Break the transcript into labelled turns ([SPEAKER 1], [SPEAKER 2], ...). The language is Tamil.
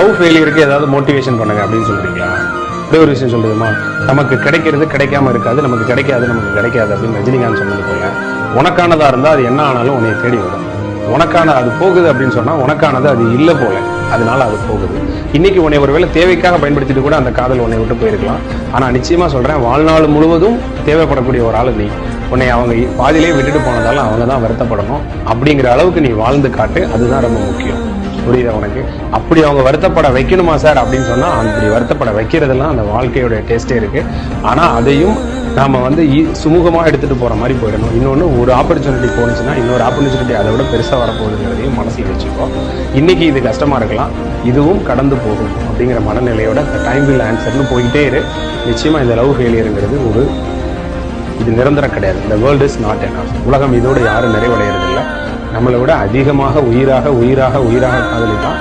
[SPEAKER 1] லவ் ஃபெயிலியருக்கு ஏதாவது மோட்டிவேஷன் பண்ணுங்க அப்படின்னு சொல்றீங்களா? அப்படியே ஒரு விஷயம் சொல்லுதுமா, நமக்கு கிடைக்கிறது கிடைக்காம இருக்காது, நமக்கு கிடைக்காது அப்படின்னு ரஜினிகாந்த் சொன்னது போல, உனக்கானதா இருந்தா அது என்ன ஆனாலும் உன்னை தேடி வரும். உனக்கான அது போகுது அப்படின்னு சொன்னா உனக்கானது அது இல்லை போல, அதனால அது போகுது. இன்னைக்கு உன்னை ஒருவேளை தேவைக்காக பயன்படுத்திட்டு கூட அந்த காதல் உன்னை விட்டு போயிருக்கலாம். ஆனா நிச்சயமா சொல்றேன், வாழ்நாள் முழுவதும் தேவைப்படக்கூடிய ஒரு ஆளு நீ. உன்னை அவங்க பாதியிலே விட்டுட்டு போனதால அவங்க தான் வருத்தப்படணும். அப்படிங்கிற அளவுக்கு நீ வாழ்ந்து காட்டு, அதுதான் ரொம்ப முக்கியம். புரியுதா உனக்கு? அப்படி அவங்க வருத்தப்பட வைக்கணுமா சார் அப்படின்னு சொன்னா, அப்படி வருத்தப்பட வைக்கிறதெல்லாம் அந்த வாழ்க்கையோட டேஸ்டே இருக்கு. ஆனா அதையும் நாம சுமூகமா எடுத்துட்டு போற மாதிரி போயிடணும். இன்னொன்னு, ஒரு ஆப்பர்ச்சுனிட்டி போனுச்சுன்னா இன்னொரு ஆப்பர்ச்சுனிட்டி அதை விட பெருசா வரப்போகுதுங்கிறதையும் மனசில் வச்சுக்கோ. இன்னைக்கு இது கஷ்டமா இருக்கலாம், இதுவும் கடந்து போகும் அப்படிங்கிற மனநிலையோட டைம் வில் ஆன்சர்னு போயிட்டே இரு. நிச்சயமா இந்த லவ் ஃபெயிலியருங்கிறது இது நிரந்தரம் கிடையாது. இந்த வேர்ல்ட் இஸ் நாட் எனஃப். உலகம் இதோட யாரும் நிறைவடைகிறது இல்லை. நம்மளை விட அதிகமாக உயிராக காதலிதான்